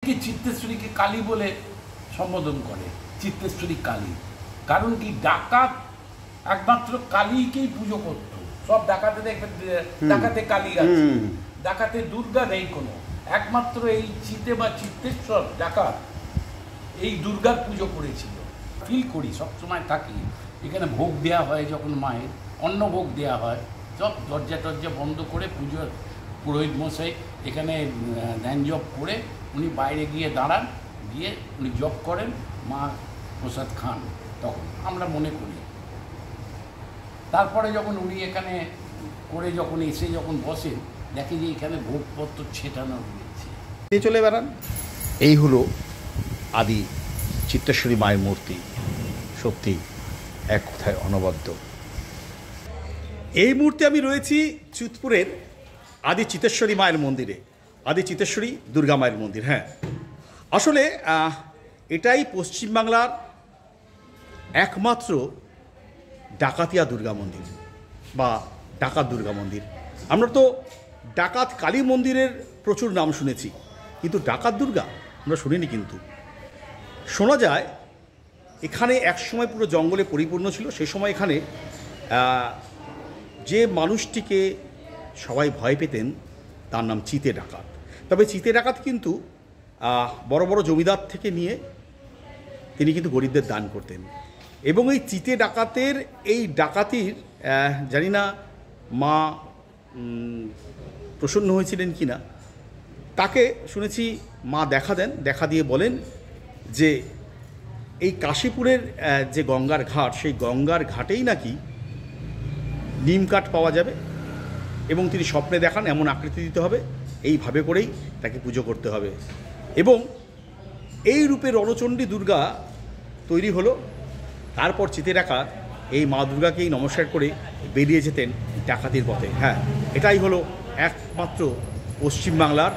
অনেকে চিত্তেশ্বরীকে কালী বলে সম্বোধন করে, চিত্তেশ্বরী কালী। কারণ কি, ডাকাত একমাত্র কালীকেই পুজো করত। সব ডাকাতে দেখবেন ডাকাতে কালী আছে, ডাকাতে দুর্গা নেই কোনো, একমাত্র এই চিতে বা চিত্তেশ্বর ডাকাত এই দুর্গার পুজো করেছিল। ফিল করি সবসময় থাকি এখানে ভোগ দেওয়া হয়, যখন মায়ের অন্ন ভোগ দেওয়া হয় সব দরজা টরজা বন্ধ করে পুজোর পুরোহিত মশাই এখানে ধ্যান জপ করে উনি বাইরে গিয়ে দাঁড়ান, গিয়ে উনি জপ করেন, মা প্রসাদ খান। তখন আমরা মনে করি, তারপরে যখন উনি এখানে করে যখন এসে যখন বসেন দেখে যে এখানে ভোগপত্র ছেটানো রয়েছে, চলে বেড়ান। এই হলো আদি চিত্তেশ্বরী মায়ের মূর্তি, সত্যি এক কথায় অনবদ্য। এই মুহূর্তে আমি রয়েছি চিতপুরের আদি চিত্তেশ্বরী মায়ের মন্দিরে, আদি চিত্তেশ্বরী দুর্গা মায়ের মন্দির। হ্যাঁ, আসলে এটাই পশ্চিমবাংলার একমাত্র ডাকাতিয়া দুর্গা মন্দির বা ডাকাত দুর্গা মন্দির। আমরা তো ডাকাত কালী মন্দিরের প্রচুর নাম শুনেছি, কিন্তু ডাকাত দুর্গা আমরা শুনিনি। কিন্তু শোনা যায় এখানে একসময় পুরো জঙ্গলে পরিপূর্ণ ছিল। সেই সময় এখানে যে মানুষটিকে সবাই ভয় পেতেন তার নাম চিতে ডাকাত। তবে চিতে ডাকাত কিন্তু বড় বড় জমিদার থেকে নিয়ে তিনি কিন্তু গরিবদের দান করতেন। এবং এই চিতে ডাকাতের এই ডাকাতির জানি না মা প্রসন্ন হয়েছিলেন কি না, তাকে শুনেছি মা দেখা দেন, দেখা দিয়ে বলেন যে এই কাশীপুরের যে গঙ্গার ঘাট, সেই গঙ্গার ঘাটেই নাকি নিম কাঠ পাওয়া যাবে এবং তিনি স্বপ্নে দেখান এমন আকৃতি দিতে হবে, এইভাবে করেই তাকে পুজো করতে হবে। এবং এই রূপে রণচণ্ডী দুর্গা তৈরি হলো। তারপর চিতে ডাকাত এই মা দুর্গাকেই নমস্কার করে বেরিয়ে যেতেন ডাকাতির পথে। হ্যাঁ, এটাই হলো একমাত্র পশ্চিমবাংলার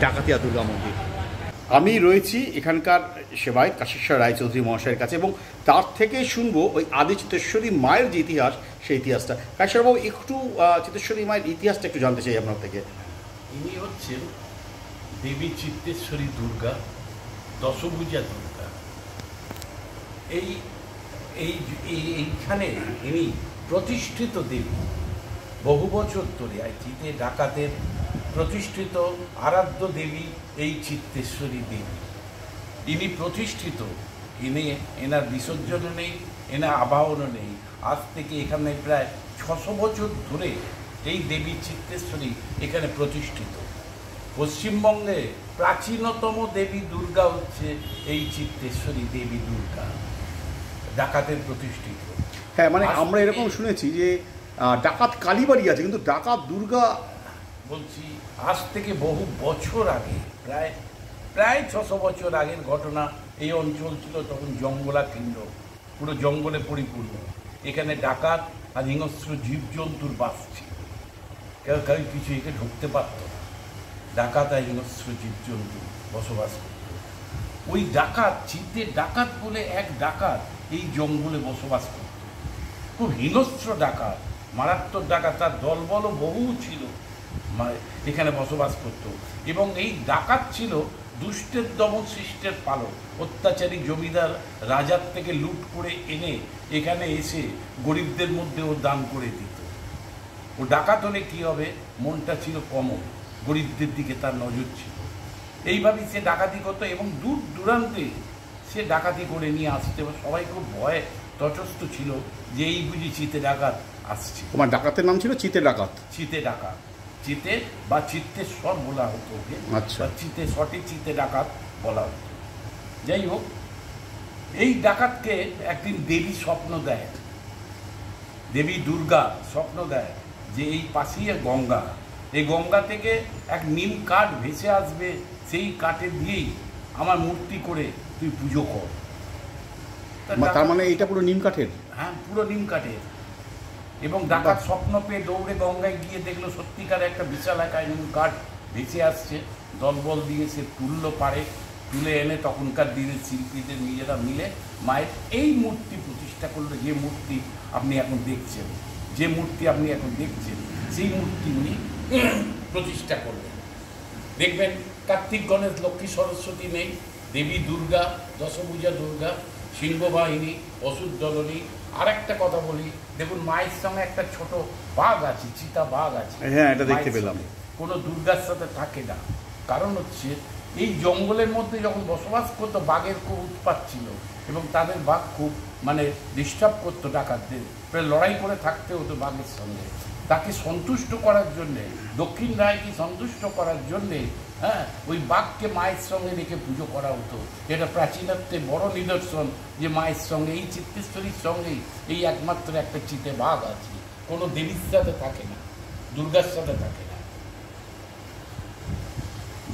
ডাকাতিয়া দুর্গা মন্দির। আমি রয়েছি এখানকার সেবায়ত কাশীশ্বর রায়চৌধুরী মহাশয়ের কাছে এবং তার থেকে শুনবো ওই আদি চিত্তেশ্বরী মায়ের যে ইতিহাস, সেই ইতিহাসটা। কাশীশ্বরবাবু, একটু চিত্তেশ্বরী মায়ের ইতিহাসটা একটু জানতে চাই আপনার থেকে। ইনি হচ্ছেন দেবী চিত্তেশ্বরী দুর্গা, দশভুজা দুর্গা। এইখানে ইনি প্রতিষ্ঠিত দেবী, বহু বছর ধরে চিতে ডাকাতের প্রতিষ্ঠিত আরাধ্য দেবী এই চিত্তেশ্বরী দেবী। ইনি প্রতিষ্ঠিত, এনার বিসর্জনও নেই, এনার আবাহনও নেই। আজ থেকে এখানে প্রায় 600 বছর ধরে এই দেবী চিত্তেশ্বরী এখানে প্রতিষ্ঠিত। পশ্চিমবঙ্গে প্রাচীনতম দেবী দুর্গা হচ্ছে এই চিত্তেশ্বরী দেবী দুর্গা, ডাকাতের প্রতিষ্ঠিত। হ্যাঁ, মানে আমরা এরকম শুনেছি যে ডাকাত কালীবাড়ি আছে, কিন্তু ডাকাত দুর্গা বলছি আজ থেকে বহু বছর আগে, প্রায় 600 বছর আগের ঘটনা। এই অঞ্চল ছিল তখন জঙ্গলাকীর্ণ, পুরো জঙ্গলে পরিপূর্ণ। এখানে ডাকাত আর হিংস্র জীবজন্তুর বাস ছিল, কেউ কিছু একে ঢুকতে পারত না। ডাকাত আর হিংস্র জীবজন্তু বসবাস করত। ওই ডাকাত, চিতে ডাকাত বলে এক ডাকাত এই জঙ্গলে বসবাস করত, খুব হিংস্র ডাকাত, মারাত্মক ডাকাত। তার দলবলও বহু ছিল, এখানে বসবাস করত। এবং এই ডাকাত ছিল দুষ্টের দমন সৃষ্টের পালক। অত্যাচারী জমিদার রাজার থেকে লুট করে এনে এখানে এসে গরিবদের মধ্যে ও দান করে দিত। ও ডাকাত হলে কী হবে, মনটা ছিল কমল, গরিবদের দিকে তার নজর ছিল। এইভাবেই সে ডাকাতি করতো এবং দূর দূরান্তে সে ডাকাতি করে নিয়ে আসতে। সবাই খুব ভয়ে তটস্থ ছিল যে এই বুঝি চিতে ডাকাত আসছে। তোমার ডাকাতের নাম ছিল চিতে ডাকাত। চিতে ডাকাত, চিতে বা চিত্তেশ্বর বলা হতো ওকে। আচ্ছা, চিতে সঠিক চিতে ডাকাত বলা হতো। যাই হোক, এই ডাকাতকে একদিন দেবী স্বপ্ন দেয়, দেবী দুর্গা স্বপ্ন দেয় যে এই পাশেই গঙ্গা, এই গঙ্গা থেকে এক নিম কাঠ ভেসে আসবে, সেই কাঠে দিয়েই আমার মূর্তি করে তুই পুজো কর। তার মানে এটা পুরো নিম কাঠের? হ্যাঁ, পুরো নিম কাঠের। এবং ডাকাত স্বপ্ন পেয়ে দৌড়ে গঙ্গায় গিয়ে দেখলো সত্যিকার একটা বিশাল একায় নিম কাঠ ভেসে আসছে। দলবল দিয়ে সে তুললো পারে, তুলে এনে তখনকার দিনের শিল্পীদের নিজেরা মিলে মায়ের এই মূর্তি প্রতিষ্ঠা করলো। যে মূর্তি আপনি এখন দেখছেন, সেই মূর্তি উনি প্রতিষ্ঠা করলেন। দেখবেন কার্তিক, গণেশ, লক্ষ্মী, সরস্বতী নেই। দেবী দুর্গা, দশভুজা দুর্গা, সিংহবাহিনী, অসুর দলনী। আর একটা কথা বলি, দেখুন মায়ের সঙ্গে একটা ছোট বাঘ আছে, চিতা বাঘ আছে। হ্যাঁ, এটা দেখতে মায়ের পেলাম। সঙ্গে। কোনো দুর্গার সাথে থাকে না। কারণ হচ্ছে এই জঙ্গলের মধ্যে যখন বসবাস করতো বাঘের খুব উৎপাত ছিল এবং তাদের বাঘ খুব মানে ডিস্টার্ব করতো ডাকাতদের, প্রায় লড়াই করে থাকতে হতো বাঘের সঙ্গে। তাকে সন্তুষ্ট করার জন্যে, দক্ষিণ রায়কে সন্তুষ্ট করার জন্যে হ্যাঁ ওই বাঘকে মায়ের সঙ্গে রেখে পুজো করা হতো। এটা প্রাচীনত্বে বড় নিদর্শন যে মায়ের সঙ্গে, এই চিত্তেশ্বরীর সঙ্গেই এই একমাত্র একটা চিতে বাঘ আছে। কোনো দেবীর সাথে থাকে না, দুর্গার সাথে থাকে না।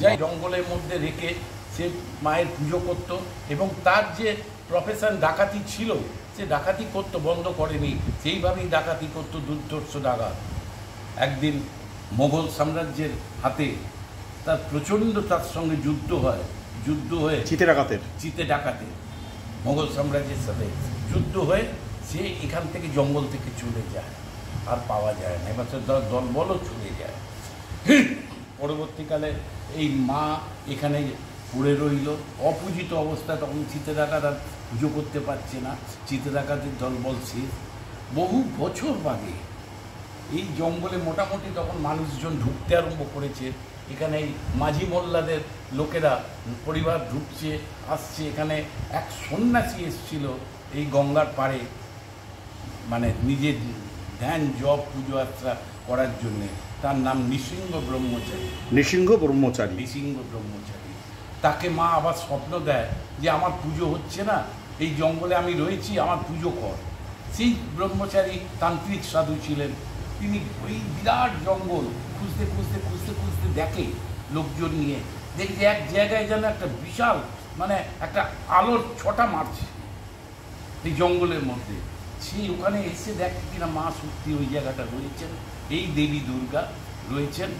যাই জঙ্গলের মধ্যে রেখে সে মায়ের পুজো করত এবং তার যে প্রফেশন ডাকাতি ছিল, সে ডাকাতি করতো, বন্ধ করেনি, সেইভাবেই ডাকাতি করতো দুর্ধর্ষ ডাকাত। একদিন মোগল সাম্রাজ্যের হাতে তার প্রচণ্ড তার সঙ্গে যুদ্ধ হয়ে চিতে ডাকাতের মোগল সাম্রাজ্যের সাথে যুদ্ধ হয়ে সে এখান থেকে জঙ্গল থেকে চলে যায়, আর পাওয়া যায় না। এবার দলবলও চলে যায়। পরবর্তীকালে এই মা এখানে পড়ে রইল অপূজিত অবস্থায়। তখন চিতে ডাকাত আর পুজো করতে পারছে না, চিতে ডাকাতের দলবল শেষ। বহু বছর বাদে এই জঙ্গলে মোটামুটি তখন মানুষজন ঢুকতে আরম্ভ করেছে। এখানে এই মাঝি মোল্লাদের লোকেরা পরিবার ঢুকছে, আসছে। এখানে এক সন্ন্যাসী এসেছিল এই গঙ্গার পাড়ে, মানে নিজের ধ্যান জপ পুজো আর্চা করার জন্যে। তার নাম নৃসিংহ ব্রহ্মচারী। তাকে মা আবার স্বপ্ন দেয় যে আমার পুজো হচ্ছে না, এই জঙ্গলে আমি রয়েছি, আমার পুজো কর। সেই ব্রহ্মচারী তান্ত্রিক সাধু ছিলেন। তিনি ওই বিরাট জঙ্গল খুঁজতে দেখে লোকজন নিয়ে, দেখে এক জায়গায় যেন একটা বিশাল মানে একটা আলোর ছটা মারছে এই জঙ্গলের মধ্যে। সেই ওখানে এসে দেখে কিনা মা সত্যি ওই জায়গাটা রয়েছেন, এই দেবী দুর্গা রয়েছেন।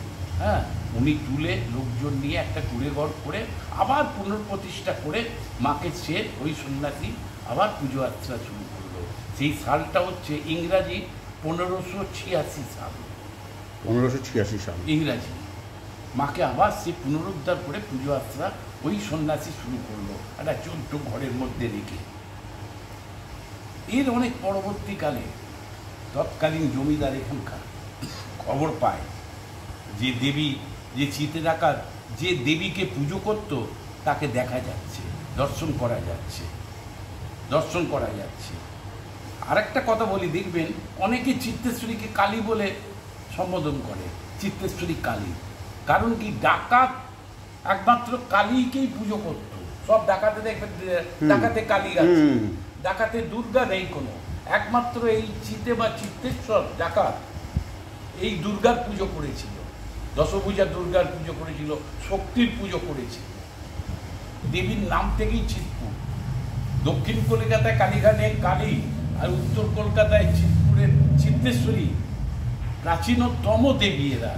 হ্যাঁ, উনি তুলে লোকজন নিয়ে একটা কুড়েঘর করে আবার পুনঃপ্রতিষ্ঠা করে মাকে সে ওই সন্ন্যাসী আবার পুজো আর্চা শুরু করলো। সেই সালটা হচ্ছে ইংরাজি 1586 সাল। 1586 সাল ইংরাজি। মাকে আবার সে পুনরুদ্ধার করে পুজো আর্চা ওই সন্ন্যাসী শুরু করলো একটা ছোট্ট ঘরের মধ্যে রেখে। এর অনেক পরবর্তীকালে তৎকালীন জমিদার এখানকার খবর পায় যে দেবী, যে চিতে ডাকাত যে দেবীকে পুজো করত তাকে দেখা যাচ্ছে, দর্শন করা যাচ্ছে। আরেকটা কথা বলি, দেখবেন অনেকে চিত্তেশ্বরীকে কালী বলে সম্বোধন করে, চিত্তেশ্বরী কালী। কারণ কি, ডাকাত একমাত্র কালীকেই পুজো করত। সব ডাকাতে দেখবেন ডাকাতে কালী আছে, ডাকাতে দুর্গা নেই কোনো। একমাত্র এই চিতে বা চিত্তেশ্বর ডাকাত এই দুর্গার পুজো করেছিল, দশভুজা দুর্গার পুজো করেছিল, শক্তির পুজো করেছিল। দেবীর নাম থেকেই চিতপুর। দক্ষিণ কলকাতায় কালীঘাটে কালী, আর উত্তর কলকাতায় চিতপুরের চিত্তেশ্বরী প্রাচীনতম দেবী। এরা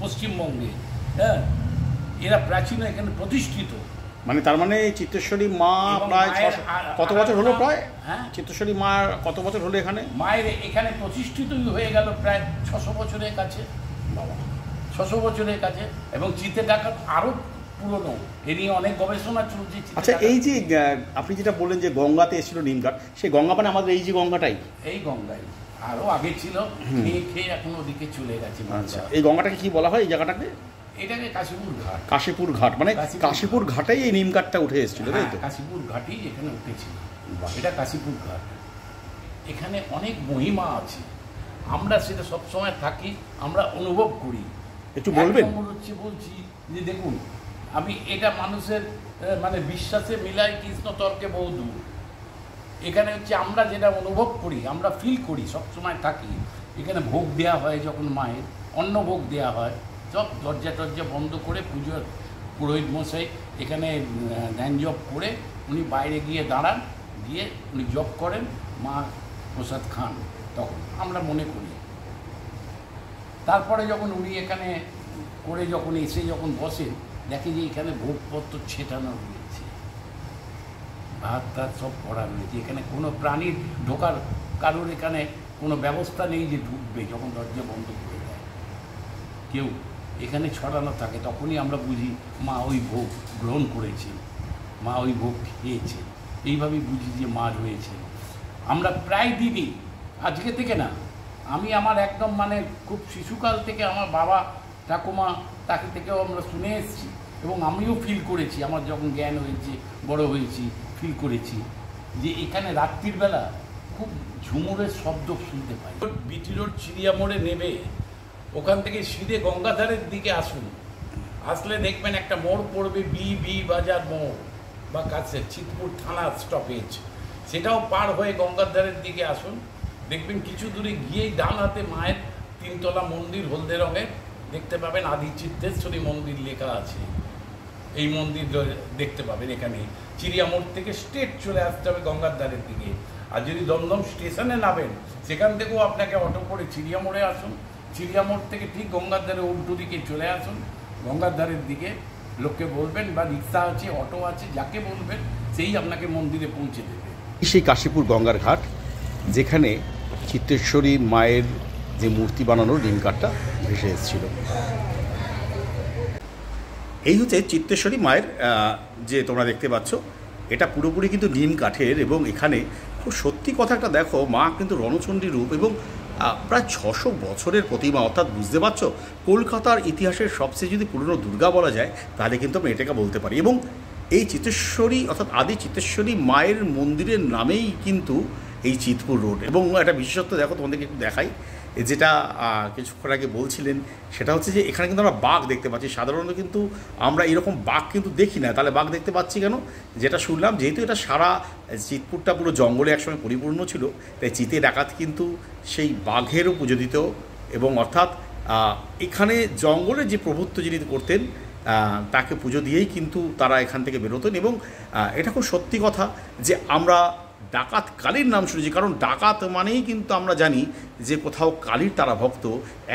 পশ্চিমবঙ্গে, হ্যাঁ, এরা প্রাচীন, এখানে প্রতিষ্ঠিত। মানে তার মানে চিত্তেশ্বরী মা প্রায় কত বছর হলো? প্রায় হ্যাঁ, চিত্তেশ্বরী মা কত বছর হলো এখানে? মায়ের এখানে প্রতিষ্ঠিতই হয়ে গেল প্রায় 600 বছরের কাছে। বাবা, 600 বছরের কাছে। এবং চিতে ডাকাত আরো পুরনো, এ নিয়ে অনেক গবেষণা চলছে। আচ্ছা, এই যে আপনি যেটা বললেন যে গঙ্গাতে এসেছিল নিমঘাট, সেই গঙ্গা মানে আমাদের এই যে গঙ্গাটাই? এই গঙ্গাই আরো আগে ছিল, খেয়ে এখন ওদিকে চলে গেছে। আচ্ছা, এই গঙ্গাটাকে কি বলা হয় এই জায়গাটাকে? এটাকে কাশীপুর ঘাট। মানে কাশীপুর ঘাটেই এই নিমঘাটটা উঠে এসেছিল, তাই তো? কাশীপুর ঘাটেই এখানে উঠেছিল। এটা কাশীপুর ঘাট। এখানে অনেক মহিমা আছে, আমরা সেটা সবসময় থাকি, আমরা অনুভব করি। একটু বলবেন? বলছি যে দেখুন, আমি এটা মানুষের মানে বিশ্বাসে মিলাই কৃষ্ণ তর্কে বহুদূর। এখানে হচ্ছে আমরা যেটা অনুভব করি, আমরা ফিল করি, সবসময় থাকি। এখানে ভোগ দেওয়া হয়, যখন মায়ের অন্ন ভোগ দেওয়া হয়, সব দরজা টরজা বন্ধ করে পুজোর পুরোহিত মশাই এখানে ধ্যান জপ করে উনি বাইরে গিয়ে দাঁড়ান, দিয়ে উনি জপ করেন, মা প্রসাদ খান। তখন আমরা মনে করি। তারপরে যখন উনি এখানে করে যখন এসে যখন বসেন, দেখে যে এখানে ভোগপত্র ছেটানো রয়েছে, ভাত টাত সব করা রয়েছে। এখানে কোনো প্রাণীর ঢোকার কারোর এখানে কোনো ব্যবস্থা নেই যে ঢুকবে, যখন দরজা বন্ধ করে দেয়। কেউ এখানে ছড়ানো থাকে তখনই আমরা বুঝি মা ওই ভোগ গ্রহণ করেছে, মা ওই ভোগ খেয়েছে, এইভাবেই বুঝি যে মা রয়েছে। আমরা প্রায় দিনই, আজকে থেকে না, আমি আমার একদম মানে খুব শিশুকাল থেকে আমার বাবা ঠাকুমা তাকে থেকেও আমরা শুনে এসেছি এবং আমিও ফিল করেছি, আমার যখন জ্ঞান হয়েছে, বড় হয়েছি, ফিল করেছি যে এখানে রাত্রির বেলা খুব ঝুমুরের শব্দ শুনতে পাই। বিটি রোড চিড়িয়া মোড়ে নেবে, ওখান থেকে সিধে গঙ্গাধারের দিকে আসুন, আসলে দেখবেন একটা মোড় পড়বে বি বাজার মোড় বা কাছে চিতপুর থানা স্টপেজ, সেটাও পার হয়ে গঙ্গাধারের দিকে আসুন, দেখবেন কিছু দূরে গিয়েই ডান হাতে মায়ের 3 তলা মন্দির হলদে রঙের দেখতে পাবেন, আদি চিত্তেশ্বরী মন্দির লেখা আছে। এই মন্দির দেখতে পাবেন এখানে। চিড়িয়া মোড় থেকে স্ট্রেট চলে আসতে হবে গঙ্গার ধারের দিকে। আর যদি দমদম স্টেশনে নামেন, সেখান থেকেও আপনাকে অটো করে চিড়িয়া মোড়ে আসুন, চিড়িয়া মোড় থেকে ঠিক গঙ্গার ধারে উল্টো দিকে চলে আসুন, গঙ্গার ধারের দিকে লোককে বলবেন বা রিক্সা আছে, অটো আছে, যাকে বলবেন সেই আপনাকে মন্দিরে পৌঁছে দেবে। সেই কাশীপুর গঙ্গার ঘাট, যেখানে চিত্তেশ্বরী মায়ের যে মূর্তি বানানোর নিম কাঠটা ভেসে এসেছিল। এই হচ্ছে চিত্তেশ্বরী মায়ের যে তোমরা দেখতে পাচ্ছ, এটা পুরোপুরি কিন্তু নিম কাঠের। এবং এখানে খুব সত্যি কথা একটা দেখো, মা কিন্তু রণচণ্ডী রূপ এবং প্রায় 600 বছরের প্রতিমা, অর্থাৎ বুঝতে পারছো কলকাতার ইতিহাসের সবচেয়ে যদি পুরনো দুর্গা বলা যায় তাহলে কিন্তু আমরা এটাকে বলতে পারি। এবং এই চিত্তেশ্বরী অর্থাৎ আদি চিত্তেশ্বরী মায়ের মন্দিরের নামেই কিন্তু এই চিতপুর রোড। এবং একটা বিশেষত্ব দেখো, তোমাদেরকে একটু দেখাই, যেটা কিছুক্ষণ আগে বলছিলেন, সেটা হচ্ছে যে এখানে কিন্তু আমরা বাঘ দেখতে পাচ্ছি। সাধারণত কিন্তু আমরা এরকম বাঘ কিন্তু দেখি না, তাহলে বাঘ দেখতে পাচ্ছি কেন? যেটা শুনলাম, যেহেতু এটা সারা চিতপুরটা পুরো জঙ্গলে একসময় পরিপূর্ণ ছিল, তাই চিতে ডাকাত কিন্তু সেই বাঘেরও পুজো দিত। এবং অর্থাৎ এখানে জঙ্গলের যে প্রভুত্ব যিনি করতেন তাকে পুজো দিয়েই কিন্তু তারা এখান থেকে বেরোতেন। এবং এটা খুব সত্যি কথা যে আমরা ডাকাত কালীর নাম শুনেছি, কারণ ডাকাত মানেই কিন্তু আমরা জানি যে কোথাও কালীর তারা ভক্ত।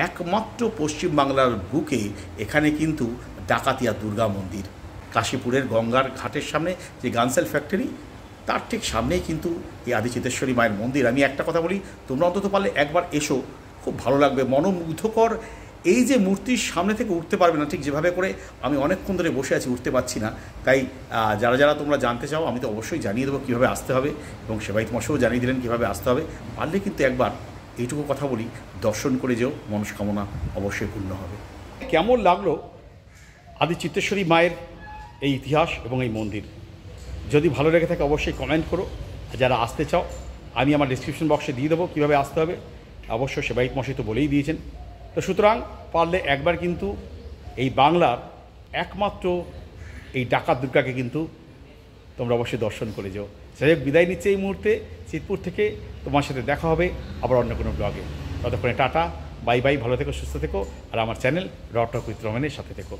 একমাত্র পশ্চিমবাংলার বুকে এখানে কিন্তু ডাকাতিয়া দুর্গা মন্দির। কাশীপুরের গঙ্গার ঘাটের সামনে যে গানসেল ফ্যাক্টরি, তার ঠিক সামনেই কিন্তু এই আদি চিত্তেশ্বরী মায়ের মন্দির। আমি একটা কথা বলি, তোমরা অন্তত পারলে একবার এসো, খুব ভালো লাগবে। মনোমুগ্ধকর এই যে মূর্তির সামনে থেকে উঠতে পারবে না, ঠিক যেভাবে করে আমি অনেকক্ষণ ধরে বসে আছি, উঠতে পারছি না। তাই যারা যারা তোমরা জানতে চাও, আমি তো অবশ্যই জানিয়ে দেবো কীভাবে আসতে হবে, এবং সেবায়িত মশাইও জানিয়ে দিলেন কীভাবে আসতে হবে। পারলে কিন্তু একবার এইটুকু কথা বলি, দর্শন করে যেও, মনস্কামনা অবশ্যই পূর্ণ হবে। কেমন লাগলো আদি চিত্তেশ্বরী মায়ের এই ইতিহাস এবং এই মন্দির? যদি ভালো লেগে থাকে অবশ্যই কমেন্ট করো। যারা আসতে চাও, আমি আমার ডিসক্রিপশন বক্সে দিয়ে দেবো কীভাবে আসতে হবে। অবশ্য সেবায়িত মশাই তো বলেই দিয়েছেন। তো সুতরাং পারলে একবার কিন্তু এই বাংলার একমাত্র এই ডাকাত দুর্গাকে কিন্তু তোমরা অবশ্যই দর্শন করে যাও। যাই হোক, বিদায় নিচ্ছে এই মুহূর্তে চিতপুর থেকে। তোমার সাথে দেখা হবে আবার অন্য কোনো ব্লগে। ততক্ষণে টাটা, বাই বাই, ভালো থেকো, সুস্থ থেকো, আর আমার চ্যানেল র টক উইথ রমেনের সাথে থেকো।